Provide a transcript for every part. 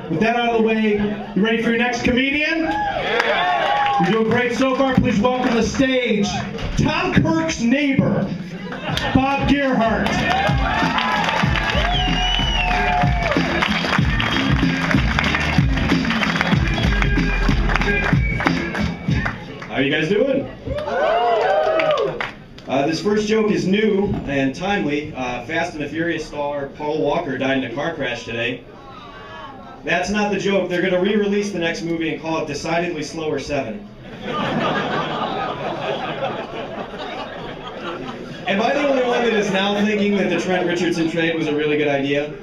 With that out of the way, you ready for your next comedian? Yeah. You're doing great so far. Please welcome to the stage Tom Kirk's neighbor, Bob Gerhardt. How are you guys doing? This first joke is new and timely. Fast and the Furious star Paul Walker died in a car crash today. That's not the joke. They're going to re-release the next movie and call it Decidedly Slower 7. Am I the only one that is now thinking that the Trent Richardson trade was a really good idea?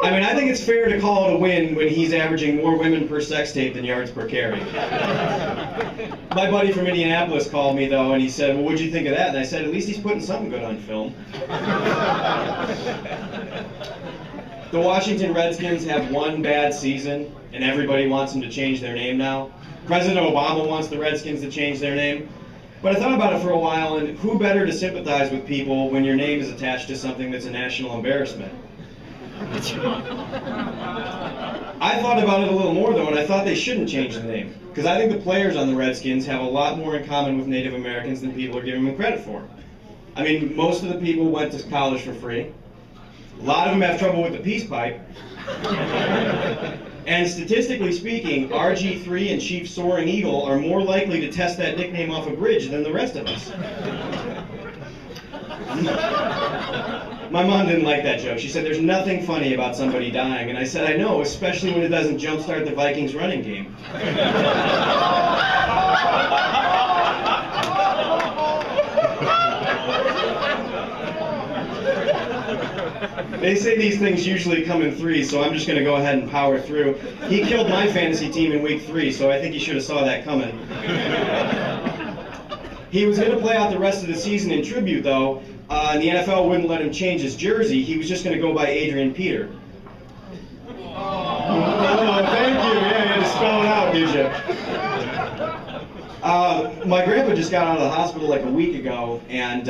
I mean, I think it's fair to call it a win when he's averaging more women per sex tape than yards per carry. My buddy from Indianapolis called me, though, and he said, well, what'd you think of that? And I said, at least he's putting something good on film. The Washington Redskins have one bad season, and everybody wants them to change their name now. President Obama wants the Redskins to change their name. But I thought about it for a while, and who better to sympathize with people when your name is attached to something that's a national embarrassment? I thought about it a little more, though, and I thought they shouldn't change the name. Because I think the players on the Redskins have a lot more in common with Native Americans than people are giving them credit for. I mean, most of the people went to college for free. A lot of them have trouble with the peace pipe. And statistically speaking, RG3 and Chief Soaring Eagle are more likely to test that nickname off a bridge than the rest of us. My mom didn't like that joke. She said, there's nothing funny about somebody dying. And I said, I know, especially when it doesn't jumpstart the Vikings running game. They say these things usually come in threes, so I'm just going to go ahead and power through. He killed my fantasy team in week 3, so I think he should have saw that coming. He was going to play out the rest of the season in tribute, though, and the NFL wouldn't let him change his jersey. He was just going to go by Adrian Peter. Oh, thank you. Yeah, you had to spell it out, did you? My grandpa just got out of the hospital like a week ago, and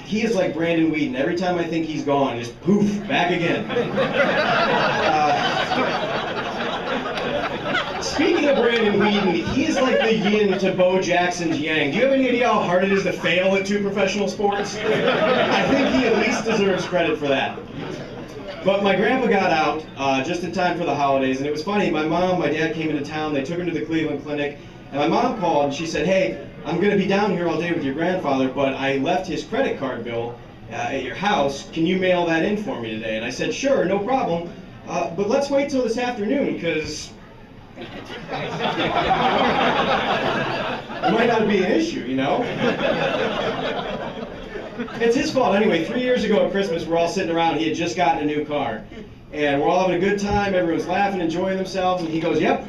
he is like Brandon Whedon. Every time I think he's gone, just poof, back again. Speaking of Brandon Whedon, he is like the yin to Bo Jackson's yang. Do you have any idea how hard it is to fail at 2 professional sports? I think he at least deserves credit for that. But my grandpa got out just in time for the holidays, and it was funny. My mom, my dad came into town, they took him to the Cleveland Clinic, and my mom called and she said, hey, I'm going to be down here all day with your grandfather, but I left his credit card bill at your house. Can you mail that in for me today? And I said, sure, no problem, but let's wait till this afternoon, because it might not be an issue, you know? It's his fault anyway. 3 years ago at Christmas, we're all sitting around, he had just gotten a new car. And we're all having a good time, everyone's laughing, enjoying themselves, and he goes, yep,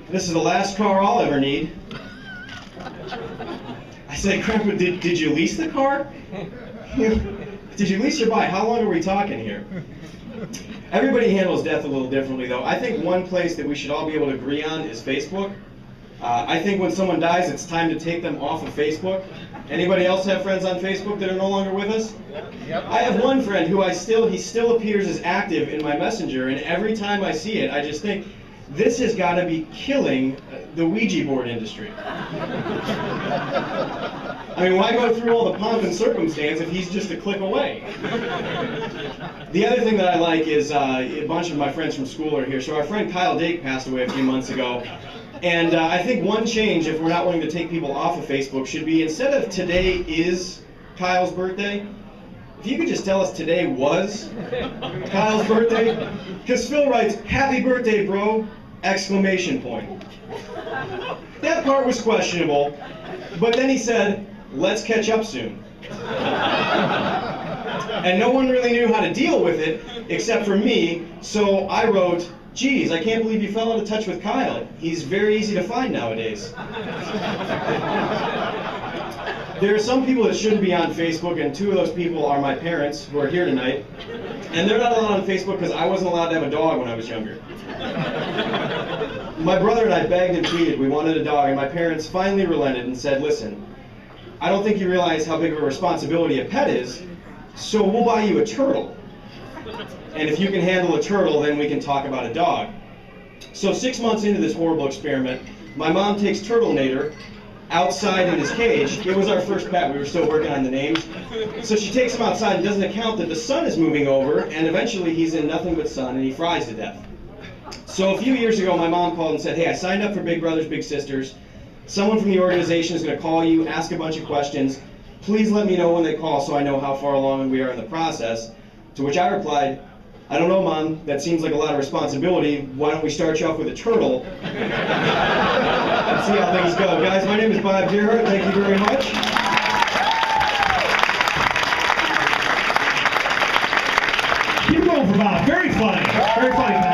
this is the last car I'll ever need. I said, Grandpa, did you lease the car? Did you lease or buy? How long are we talking here? Everybody handles death a little differently, though. I think one place that we should all be able to agree on is Facebook. I think when someone dies, it's time to take them off of Facebook. Anybody else have friends on Facebook that are no longer with us? Yep. I have one friend who he still appears as active in my messenger, and every time I see it, I just think, this has got to be killing the Ouija board industry. I mean, why go through all the pomp and circumstance if he's just a click away? The other thing that I like is a bunch of my friends from school are here. So our friend Kyle Dake passed away a few months ago. And I think one change, if we're not willing to take people off of Facebook, should be instead of today is Kyle's birthday, if you could just tell us today was Kyle's birthday. Because Phil writes, happy birthday, bro, exclamation point. That part was questionable, but then he said, let's catch up soon. And no one really knew how to deal with it, except for me, so I wrote, geez, I can't believe you fell out of touch with Kyle. He's very easy to find nowadays. There are some people that shouldn't be on Facebook, and 2 of those people are my parents, who are here tonight. And they're not allowed on Facebook because I wasn't allowed to have a dog when I was younger. My brother and I begged and pleaded. We wanted a dog, and my parents finally relented and said, listen, I don't think you realize how big of a responsibility a pet is, so we'll buy you a turtle. And if you can handle a turtle, then we can talk about a dog. So 6 months into this horrible experiment, my mom takes Turtlenator outside in his cage. It was our first pet. We were still working on the names. So she takes him outside and doesn't account that the sun is moving over, and eventually he's in nothing but sun and he fries to death. So a few years ago, my mom called and said, hey, I signed up for Big Brothers Big Sisters. Someone from the organization is going to call you, ask a bunch of questions. Please let me know when they call so I know how far along we are in the process. To which I replied, I don't know, Mom. That seems like a lot of responsibility. Why don't we start you off with a turtle? Let's see how things go. Guys, my name is Bob Gerhardt. Thank you very much. Keep going for Bob. Very funny. Very funny.